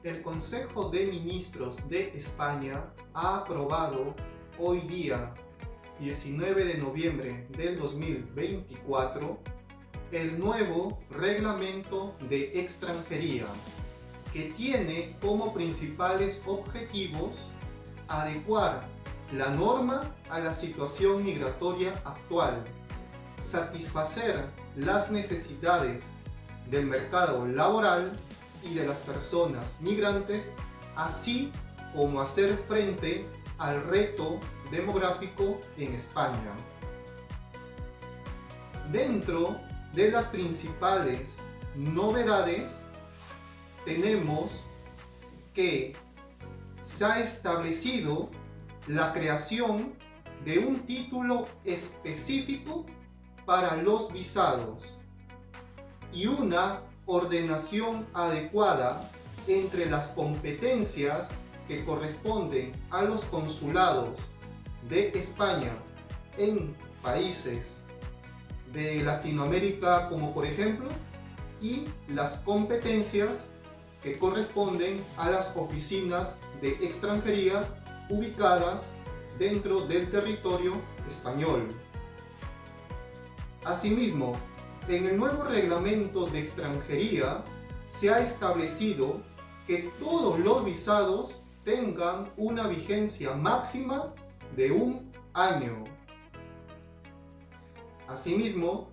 El Consejo de Ministros de España ha aprobado hoy día, 19 de noviembre del 2024, el nuevo Reglamento de Extranjería, que tiene como principales objetivos adecuar la norma a la situación migratoria actual, satisfacer las necesidades del mercado laboral y de las personas migrantes, así como hacer frente al reto demográfico en España. Dentro de las principales novedades tenemos que se ha establecido la creación de un título específico para los visados y una ordenación adecuada entre las competencias que corresponden a los consulados de España en países de Latinoamérica, como por ejemplo, y las competencias que corresponden a las oficinas de extranjería ubicadas dentro del territorio español. Asimismo, en el nuevo reglamento de extranjería se ha establecido que todos los visados tengan una vigencia máxima de 1 año. Asimismo,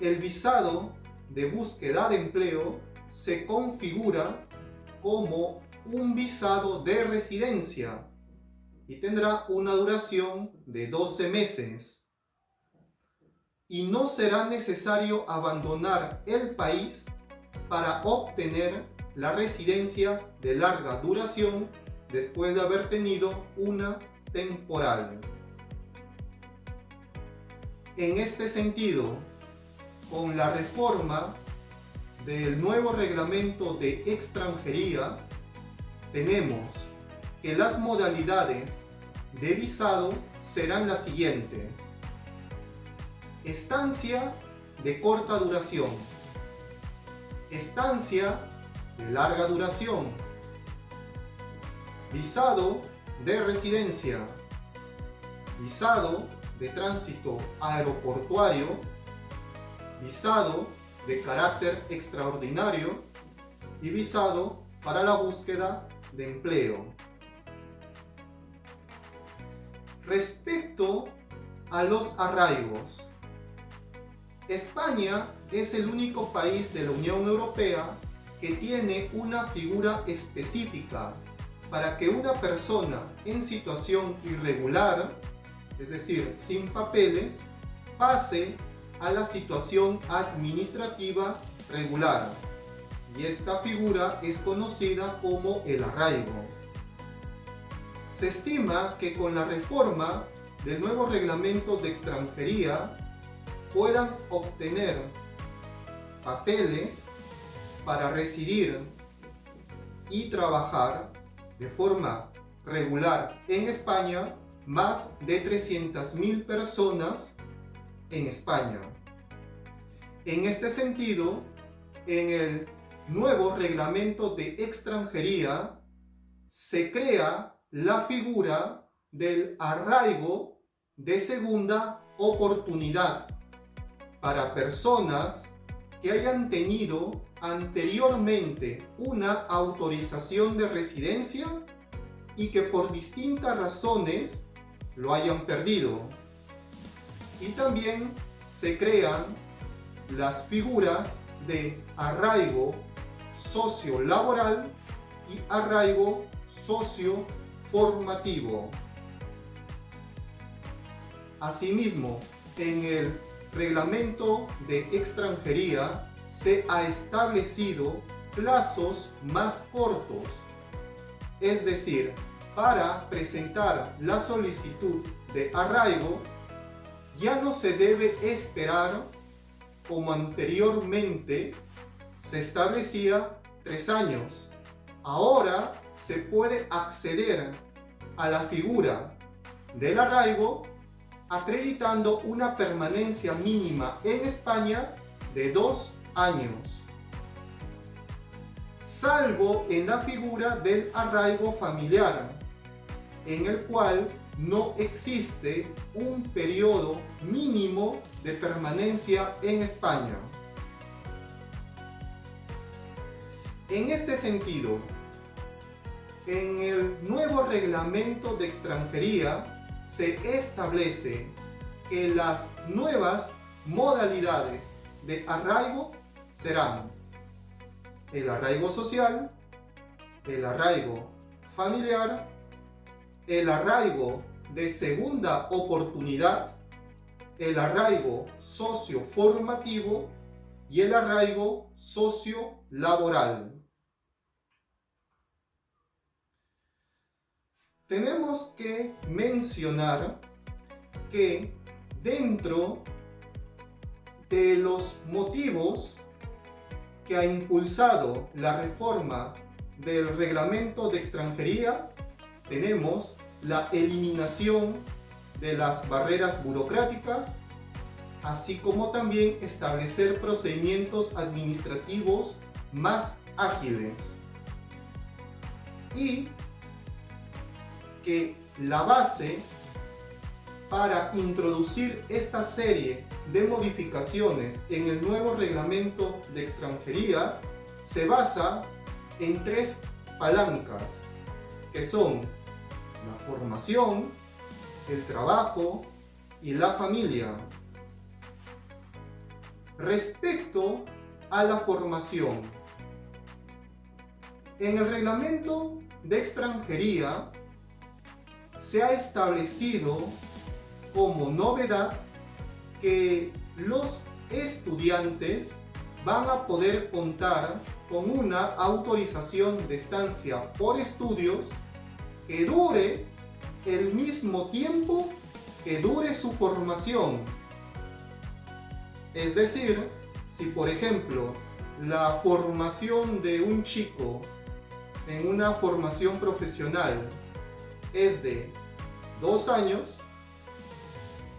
el visado de búsqueda de empleo se configura como un visado de residencia y tendrá una duración de 12 meses. Y no será necesario abandonar el país para obtener la residencia de larga duración después de haber tenido una temporal. En este sentido, con la reforma del nuevo reglamento de extranjería, tenemos que las modalidades de visado serán las siguientes: estancia de corta duración, estancia de larga duración, visado de residencia, visado de tránsito aeroportuario, visado de carácter extraordinario y visado para la búsqueda de empleo. Respecto a los arraigos, España es el único país de la Unión Europea que tiene una figura específica para que una persona en situación irregular, es decir, sin papeles, pase a la situación administrativa regular. Y esta figura es conocida como el arraigo. Se estima que con la reforma del nuevo reglamento de extranjería puedan obtener papeles para residir y trabajar de forma regular en España más de 300.000 personas en España. En este sentido, en el nuevo reglamento de extranjería se crea la figura del arraigo de segunda oportunidad para personas que hayan tenido anteriormente una autorización de residencia y que por distintas razones lo hayan perdido. Y también se crean las figuras de arraigo sociolaboral y arraigo socioformativo. Asimismo, en el reglamento de extranjería se ha establecido plazos más cortos, es decir, para presentar la solicitud de arraigo ya no se debe esperar, como anteriormente se establecía, 3 años. Ahora se puede acceder a la figura del arraigo acreditando una permanencia mínima en España de 2 años. salvo en la figura del arraigo familiar, en el cual no existe un periodo mínimo de permanencia en España. En este sentido, en el nuevo reglamento de extranjería se establece que las nuevas modalidades de arraigo serán el arraigo social, el arraigo familiar, el arraigo de segunda oportunidad, el arraigo socioformativo y el arraigo sociolaboral. Tenemos que mencionar que dentro de los motivos que ha impulsado la reforma del reglamento de extranjería, tenemos la eliminación de las barreras burocráticas, así como también establecer procedimientos administrativos más ágiles. Y que la base para introducir esta serie de modificaciones en el nuevo reglamento de extranjería se basa en 3 palancas, que son la formación, el trabajo y la familia. Respecto a la formación, en el reglamento de extranjería se ha establecido como novedad que los estudiantes van a poder contar con una autorización de estancia por estudios que dure el mismo tiempo que dure su formación. Es decir, si por ejemplo la formación de un chico en una formación profesional es de 2 años,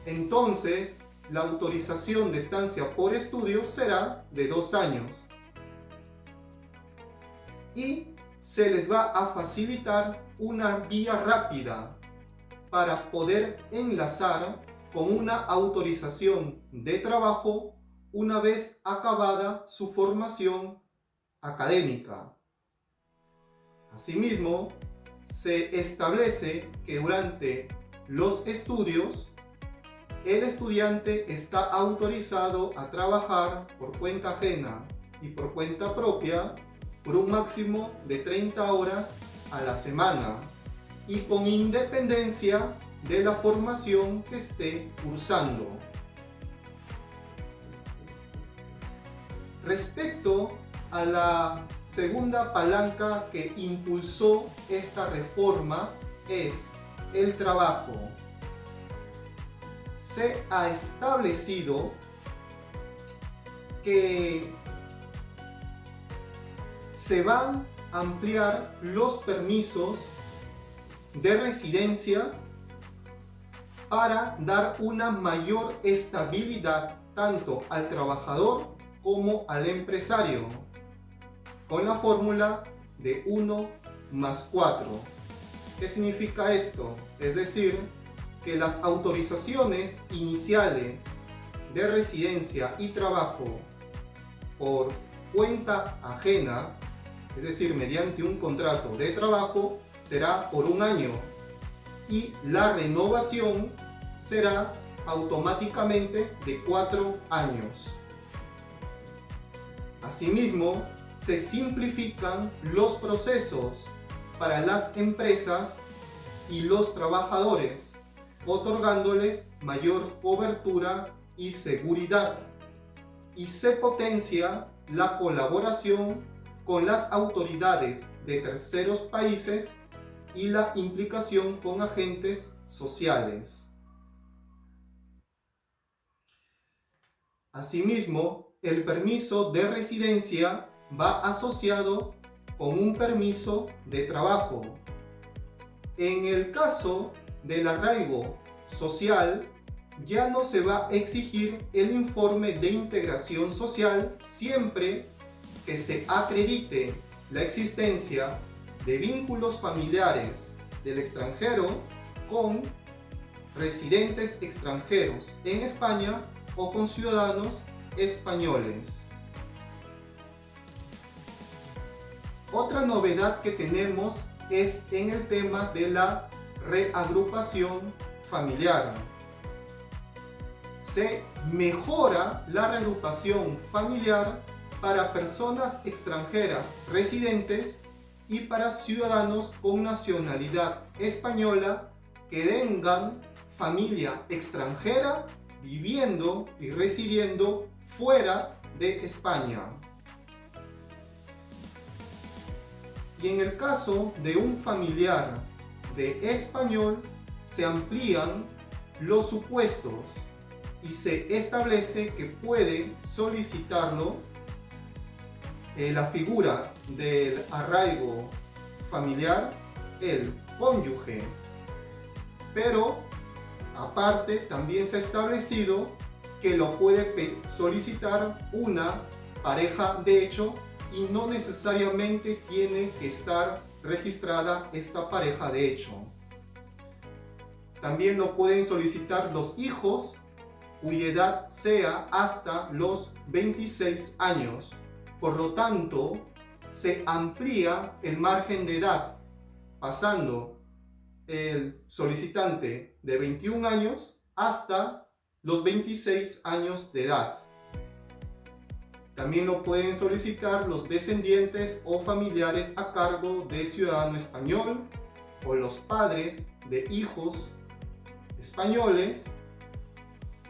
entonces la autorización de estancia por estudios será de 2 años. Y se les va a facilitar una vía rápida para poder enlazar con una autorización de trabajo una vez acabada su formación académica. Asimismo, se establece que durante los estudios el estudiante está autorizado a trabajar por cuenta ajena y por cuenta propia por un máximo de 30 horas a la semana y con independencia de la formación que esté cursando. Respecto a la segunda palanca que impulsó esta reforma es el trabajo. Se ha establecido que se van a ampliar los permisos de residencia para dar una mayor estabilidad tanto al trabajador como al empresario, con la fórmula de 1+4. ¿Qué significa esto? Es decir, que las autorizaciones iniciales de residencia y trabajo por cuenta ajena, es decir, mediante un contrato de trabajo, será por 1 año y la renovación será automáticamente de 4 años. Asimismo, se simplifican los procesos para las empresas y los trabajadores, otorgándoles mayor cobertura y seguridad, y se potencia la colaboración con las autoridades de terceros países y la implicación con agentes sociales. Asimismo, el permiso de residencia va asociado con un permiso de trabajo. En el caso del arraigo social, ya no se va a exigir el informe de integración social siempre que se acredite la existencia de vínculos familiares del extranjero con residentes extranjeros en España o con ciudadanos españoles. Otra novedad que tenemos es en el tema de la reagrupación familiar. Se mejora la reagrupación familiar para personas extranjeras residentes y para ciudadanos con nacionalidad española que tengan familia extranjera viviendo y residiendo fuera de España. Y en el caso de un familiar de español, se amplían los supuestos y se establece que puede solicitarlo la figura del arraigo familiar, el cónyuge. Pero aparte también se ha establecido que lo puede solicitar una pareja de hecho y no necesariamente tiene que estar registrada esta pareja de hecho. También lo pueden solicitar los hijos cuya edad sea hasta los 26 años. Por lo tanto, se amplía el margen de edad, pasando el solicitante de 21 años hasta los 26 años de edad. También lo pueden solicitar los descendientes o familiares a cargo de ciudadano español o los padres de hijos españoles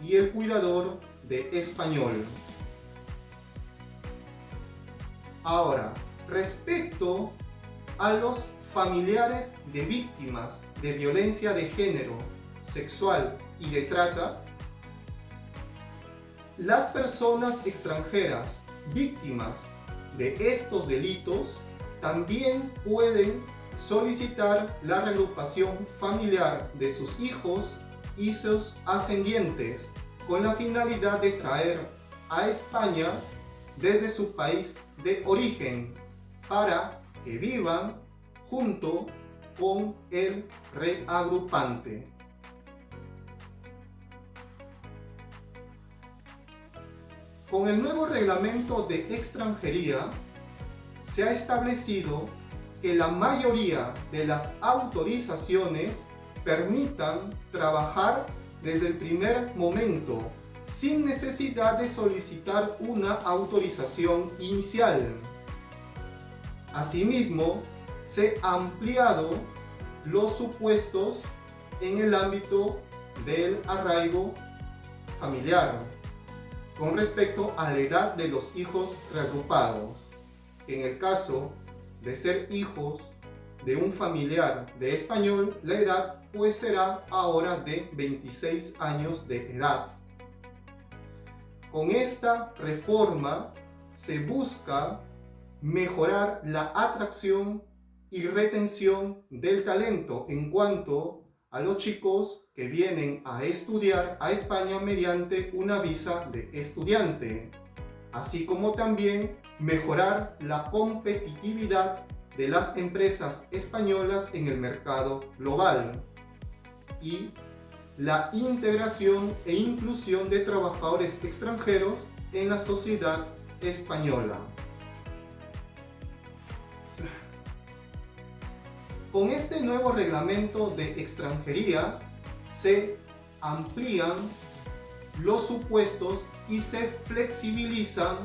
y el cuidador de español. Ahora, respecto a los familiares de víctimas de violencia de género, sexual y de trata, las personas extranjeras víctimas de estos delitos también pueden solicitar la reagrupación familiar de sus hijos y sus ascendientes con la finalidad de traer a España desde su país de origen para que vivan junto con el reagrupante. Con el nuevo reglamento de extranjería se ha establecido que la mayoría de las autorizaciones permitan trabajar desde el primer momento sin necesidad de solicitar una autorización inicial. Asimismo, se han ampliado los supuestos en el ámbito del arraigo familiar con respecto a la edad de los hijos reagrupados. En el caso de ser hijos de un familiar de español, la edad pues será ahora de 26 años de edad. Con esta reforma se busca mejorar la atracción y retención del talento en cuanto a los chicos que vienen a estudiar a España mediante una visa de estudiante, así como también mejorar la competitividad de las empresas españolas en el mercado global y la integración e inclusión de trabajadores extranjeros en la sociedad española. Con este nuevo reglamento de extranjería se amplían los supuestos y se flexibilizan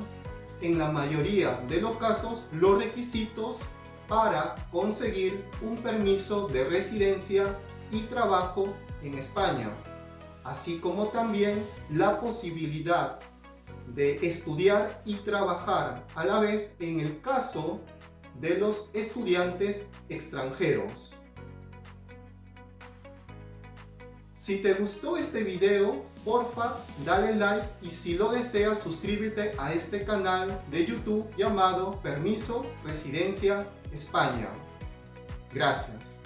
en la mayoría de los casos los requisitos para conseguir un permiso de residencia y trabajo en España, así como también la posibilidad de estudiar y trabajar a la vez en el caso de los estudiantes extranjeros. Si te gustó este video, porfa, dale like y si lo deseas, suscríbete a este canal de YouTube llamado Permiso Residencia España. Gracias.